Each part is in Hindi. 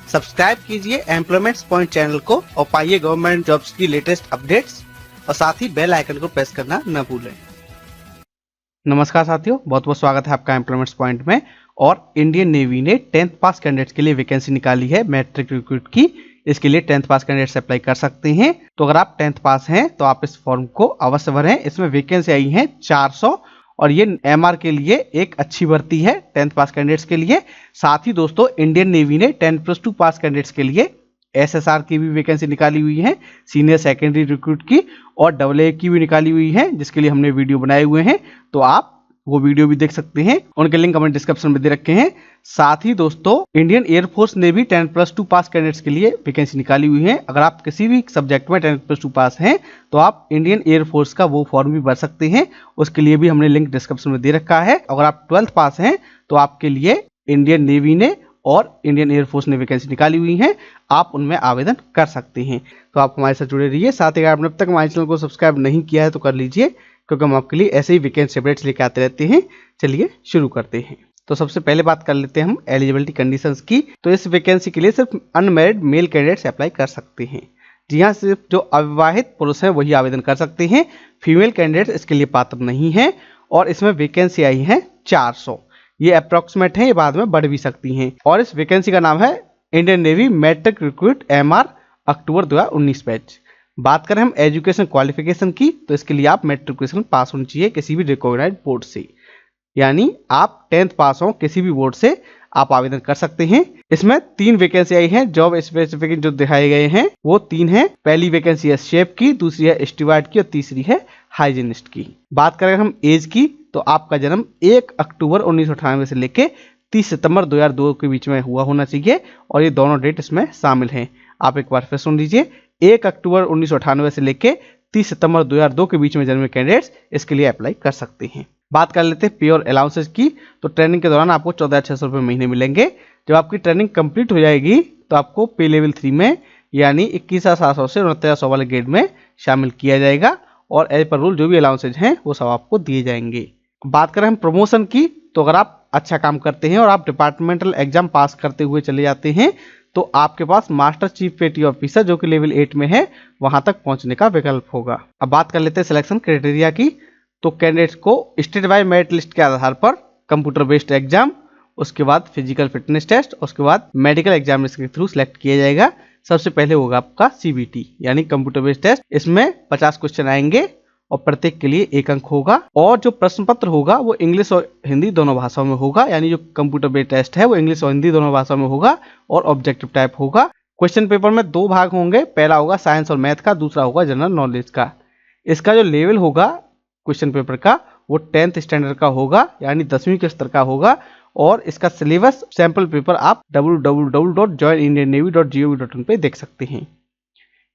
सब्सक्राइब कीजिए एम्प्लॉयमेंट्स पॉइंट चैनल को और पाइए गवर्नमेंट जॉब्स की लेटेस्ट अपडेट्स और साथ ही बेल आइकन को प्रेस करना न भूलें। नमस्कार साथियों, बहुत बहुत स्वागत है आपका एम्प्लॉयमेंट्स पॉइंट में। और इंडियन नेवी ने 10th पास कैंडिडेट्स के लिए वैकेंसी निकाली है मैट्रिक रिक्रूट की। इसके लिए 10th पास कैंडिडेट्स अप्लाई कर सकते हैं। तो अगर आप 10th पास हैं तो आप इस फॉर्म को अवश्य भरें। इसमें वैकेंसी आई है 400 और ये एमआर के लिए एक अच्छी भर्ती है 10th पास कैंडिडेट्स के लिए। साथ ही दोस्तों इंडियन नेवी ने 10+2 पास कैंडिडेट्स के लिए एसएसआर की भी वैकेंसी निकाली हुई है, सीनियर सेकेंडरी रिक्रूट की, और AA की भी निकाली हुई है, जिसके लिए हमने वीडियो बनाए हुए हैं। तो आप वो वीडियो भी देख सकते हैं, उनके लिंक कमेंट डिस्क्रिप्शन में दे रखे हैं। साथ ही दोस्तों इंडियन एयरफोर्स ने भी 10+2 पास कैंडिडेट्स के लिए वैकेंसी निकाली हुई है। अगर आप किसी भी सब्जेक्ट में 10+2 पास हैं तो आप इंडियन एयरफोर्स का वो फॉर्म भी भर सकते हैं। उसके लिए भी हमने लिंक डिस्क्रिप्शन में दे रखा है। अगर आप 12th पास हैं तो आपके लिए इंडियन नेवी ने और इंडियन एयरफोर्स ने वैकेंसी निकाली हुई है, आप उनमें आवेदन कर सकते हैं। तो आप हमारे साथ जुड़े रहिए। साथ ही अगर आपने अब तक हमारे चैनल को सब्सक्राइब नहीं किया है तो कर लीजिए, क्योंकि हम आपके लिए ऐसे ही वैकेंसी अपडेट्स लेके आते रहते हैं। चलिए शुरू करते हैं। तो सबसे पहले बात कर लेते हैं हम एलिजिबिलिटी कंडीशंस की। तो इस वैकेंसी के लिए सिर्फ अनमैरिड मेल कैंडिडेट्स अप्लाई कर सकते हैं। जी हाँ, सिर्फ जो अविवाहित पुरुष हैं वही आवेदन कर सकते हैं। फीमेल कैंडिडेट्स इसके लिए पात्र नहीं है। और इसमें वैकेंसी आई है 400। ये अप्रोक्सीमेट है, ये बाद में बढ़ भी सकती हैं। और इस वैकेंसी का नाम है Indian Navy matric recruit MR October 2019 batch. बात करें हम एजुकेशन क्वालिफिकेशन की, तो इसके लिए आप मैट्रिकुलेशन पास होनी चाहिए किसी भी रिकॉग्नाइज्ड बोर्ड से, यानी आप 10th पास हो किसी भी बोर्ड से आप आवेदन कर सकते हैं। इसमें 3 वैकेंसी आई हैं। जॉब स्पेसिफिक जो दिखाए गए हैं वो 3 हैं। पहली वैकेंसी है शेफ की, दूसरी है स्टीवर्ड की और तीसरी है हाइजीनिस्ट की। बात करें हम एज की, तो आपका जन्म 1 अक्टूबर 1998 से लेके 30 सितंबर 2002 के बीच में हुआ होना चाहिए, और ये दोनों डेट इसमें शामिल हैं। आप एक बार फिर सुन लीजिए, 1 अक्टूबर 1998 से लेके 30 सितंबर 2002 के बीच में जन्मे कैंडिडेट्स इसके लिए अप्लाई कर सकते हैं। बात कर लेते हैं प्योर अलाउंसेस की। तो ट्रेनिंग के दौरान आपको 14,600 रुपये महीने मिलेंगे। जब आपकी ट्रेनिंग कंप्लीट हो जाएगी तो आपको पे लेवल 3 में यानी 21,700 से 29,100 वाले ग्रेड में शामिल किया जाएगा, और एज पर रूल जो भी अलाउंसेज हैं वो सब आपको दिए जाएंगे। बात करें हम प्रमोशन की, तो अगर आप अच्छा काम करते हैं और आप डिपार्टमेंटल एग्जाम पास करते हुए चले जाते हैं तो आपके पास मास्टर चीफ पेटी ऑफिसर जो कि लेवल 8 में है वहां तक पहुंचने का विकल्प होगा। अब बात कर लेते हैं सिलेक्शन क्राइटेरिया की। तो कैंडिडेट्स को स्टेट वाइज मेरिट लिस्ट के आधार पर कंप्यूटर बेस्ड एग्जाम, उसके बाद फिजिकल फिटनेस टेस्ट, उसके बाद मेडिकल एग्जामिनेशन के थ्रू सिलेक्ट किया जाएगा। सबसे पहले होगा आपका CBT यानी कंप्यूटर बेस्ड टेस्ट। इसमें 50 क्वेश्चन आएंगे और प्रत्येक के लिए 1 अंक होगा। और जो प्रश्न पत्र होगा वो इंग्लिश और हिंदी दोनों भाषाओं में होगा, यानी जो कंप्यूटर बेस्ड टेस्ट है वो इंग्लिश और हिंदी दोनों भाषाओं में होगा और ऑब्जेक्टिव टाइप होगा। क्वेश्चन पेपर में 2 भाग होंगे, पहला होगा साइंस और मैथ का, दूसरा होगा जनरल नॉलेज का। इसका जो लेवल होगा क्वेश्चन पेपर का वो 10th स्टैंडर्ड का होगा, यानी 10वीं के स्तर का होगा। और इसका सिलेबस सैंपल पेपर आप www.joinindiannavy.gov.in पे देख सकते हैं।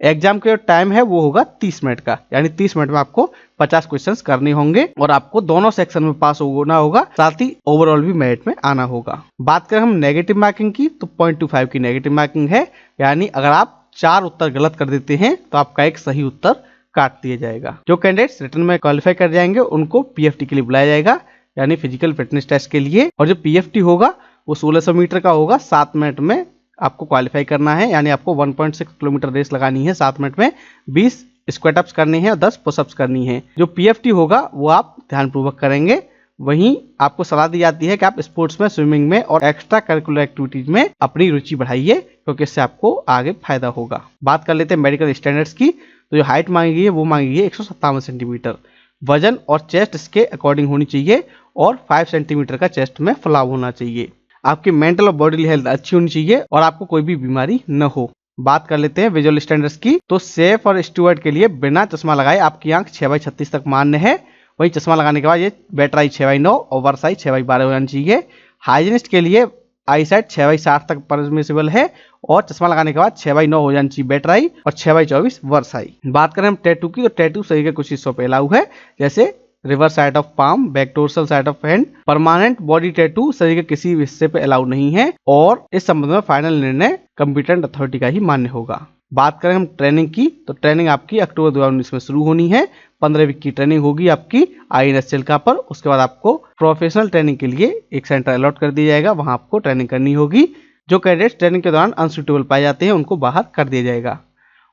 एग्जाम का जो टाइम है वो होगा 30 मिनट का, यानी 30 मिनट में आपको 50 क्वेश्चंस करने होंगे और आपको दोनों सेक्शन में पास होना होगा, साथ ही ओवरऑल भी मेरिट में आना होगा। बात करें हम नेगेटिव मार्किंग की, तो 0.25 की नेगेटिव मार्किंग है, यानी अगर आप 4 उत्तर गलत कर देते हैं तो आपका एक सही उत्तर काट दिया जाएगा। जो कैंडिडेट्स रिटर्न में क्वालिफाई कर जाएंगे उनको PFT के लिए बुलाया जाएगा, यानी फिजिकल फिटनेस टेस्ट के लिए। और जो PFT होगा वो 1600 मीटर का होगा। 7 मिनट में आपको क्वालिफाई करना है, यानी आपको 1.6 किलोमीटर रेस लगानी है 7 मिनट में, 20 स्क्वाट अप्स करनी है और 10 पुशअप्स करनी है। जो PFT होगा वो आप ध्यानपूर्वक करेंगे। वहीं आपको सलाह दी जाती है कि आप स्पोर्ट्स में, स्विमिंग में और एक्स्ट्रा करिकुलर एक्टिविटीज में अपनी रुचि बढ़ाइए, क्योंकि इससे आपको आगे फायदा होगा। बात कर लेते हैं मेडिकल स्टैंडर्ड्स की। तो जो हाइट मांगी गई है वो मांगी गई है 157 सेंटीमीटर। वजन और चेस्ट इसके अकॉर्डिंग होनी चाहिए और 5 सेंटीमीटर का चेस्ट में फैलाव होना चाहिए। आपकी मेंटल और बॉडी हेल्थ अच्छी होनी चाहिए और आपको कोई भी बीमारी न हो। बात कर लेते हैं विजुअल स्टैंडर्ड्स की। तो सेफ और स्टूवर्ड के लिए बिना चश्मा लगाए आपकी आंख 6/36 तक मान्य है। वहीं चश्मा लगाने के बाद ये बेटर 6/9 ओवर साइज 6/12 हो जानी चाहिए। हाइजीनिस्ट के लिए आई साइड 6/60 तक परमिसिबल है और चश्मा लगाने के बाद 6/9 हो जानी चाहिए बेटर आई और 6/24 वर्स आई। बात करें हम टैटू की, तो टैटू शरीर के कुछ हिस्सों पे अलाउ है, जैसे reverse side of palm, back dorsal side of hand. Permanent body tattoo शरीर के किसी भी हिस्से पे अलाउ नहीं है और इस संबंध में फाइनल निर्णय कंपिटेंट अथॉरिटी का ही मान्य होगा। बात करें हम ट्रेनिंग की, तो ट्रेनिंग आपकी अक्टूबर 2019 में शुरू होनी है। 15 वीक की ट्रेनिंग होगी आपकी INS चिल्का पर। उसके बाद आपको प्रोफेशनल ट्रेनिंग के लिए एक सेंटर अलॉट कर दिया जाएगा, वहां आपको ट्रेनिंग करनी होगी। जो कैंडिडेट्स ट्रेनिंग के दौरान अनसुटेबल पाए जाते हैं उनको बाहर कर दिया जाएगा।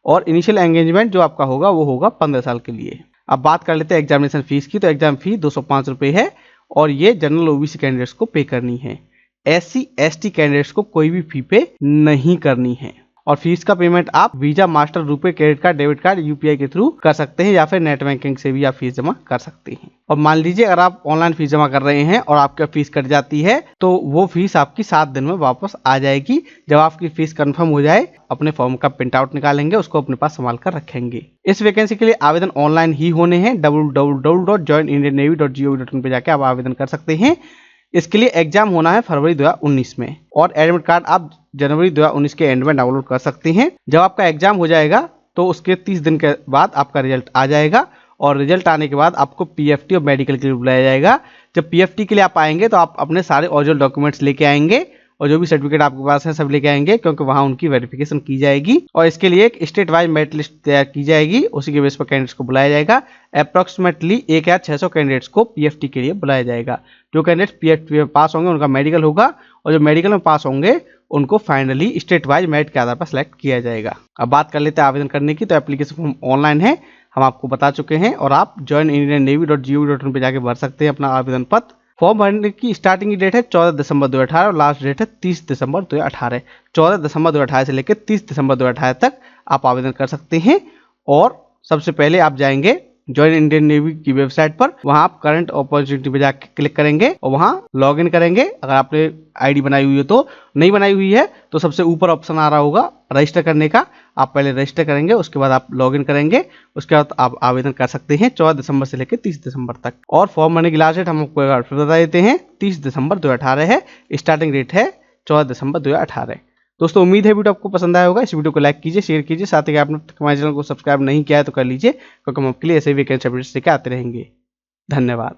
और इनिशियल एंगेजमेंट जो आपका होगा वो होगा 15 साल के लिए। अब बात कर लेते हैं एग्जामिनेशन फीस की। तो एग्जाम फी 205 रुपये है और ये जनरल ओबीसी कैंडिडेट्स को पे करनी है। SC ST कैंडिडेट्स को कोई भी फी पे नहीं करनी है। और फीस का पेमेंट आप वीजा, मास्टर, रुपए, credit card, debit card, UPI के थ्रू कर सकते हैं या फिर नेट बैंकिंग से भी आप फीस जमा कर सकते हैं। और मान लीजिए अगर आप ऑनलाइन फीस जमा कर रहे हैं और आपका फीस कट जाती है तो वो फीस आपकी 7 दिन में वापस आ जाएगी। जब आपकी फीस कंफर्म हो जाए अपने फॉर्म का प्रिंट आउट निकालेंगे, उसको अपने पास संभाल कर रखेंगे। इस वैकेंसी के लिए आवेदन ऑनलाइन ही होने हैं। www.joinindiannavy.gov.in पे जाके आप आवेदन कर सकते हैं। इसके लिए एग्जाम होना है फरवरी 2019 में और एडमिट कार्ड आप जनवरी 2019 के एंड में डाउनलोड कर सकते हैं। जब आपका एग्जाम हो जाएगा तो उसके 30 दिन के बाद आपका रिजल्ट आ जाएगा और रिजल्ट आने के बाद आपको PFT और मेडिकल के लिए बुलाया जाएगा। जब PFT के लिए आप आएंगे तो आप अपने सारे ओरिजिनल डॉक्यूमेंट्स लेके आएंगे और जो भी सर्टिफिकेट आपके पास है सब लेके आएंगे, क्योंकि वहां उनकी वेरिफिकेशन की जाएगी और इसके लिए एक स्टेट वाइज मेरिट लिस्ट तैयार की जाएगी। उसी के बेस पर कैंडिडेट्स को बुलाया जाएगा। अप्रोक्सीमेटली 1600 कैंडिडेट्स को PFT के लिए बुलाया जाएगा। जो कैंडिडेट्स PFT में पास होंगे उनका मेडिकल होगा और जो मेडिकल में पास होंगे उनको फाइनली स्टेट वाइज मेरिट के आधार पर सिलेक्ट किया जाएगा। अब बात कर लेते हैं आवेदन करने की। तो एप्लीकेशन फॉर्म ऑनलाइन है, हम आपको बता चुके हैं और आप joinindiannavy.gov.in पे जाके भर सकते हैं अपना आवेदन पत्र। फॉर्म भरने की स्टार्टिंग डेट है 14 दिसंबर 2018 और लास्ट डेट है 30 दिसंबर 2018। 14 दिसंबर 2018 से लेकर 30 दिसंबर 2018 तक आप आवेदन कर सकते हैं। और सबसे पहले आप जाएंगे ज्वाइन इंडियन नेवी की वेबसाइट पर, वहां आप करंट अपॉर्चुनिटी पे जाकर क्लिक करेंगे और वहां लॉगिन करेंगे। अगर आपने आईडी बनाई हुई है तो, नहीं बनाई हुई है तो सबसे ऊपर ऑप्शन आ रहा होगा रजिस्टर करने का, आप पहले रजिस्टर करेंगे, उसके बाद आप लॉगिन करेंगे, उसके बाद आप आवेदन कर सकते हैं 14 दिसंबर से लेकर 30 दिसंबर तक। और फॉर्म भरने की लास्ट डेट हम आपको एक बार फिर बता देते हैं, 30 दिसंबर 2018 है। स्टार्टिंग डेट है 14 दिसंबर 2018। दोस्तों उम्मीद है वीडियो आपको पसंद आया होगा। इस वीडियो को लाइक कीजिए, शेयर कीजिए, साथ ही आपने हमारे चैनल को सब्सक्राइब नहीं किया है तो कर लीजिए, क्योंकि हम आपके लिए ऐसे वैकेंसी अपडेट्स लेकर आते रहेंगे। धन्यवाद।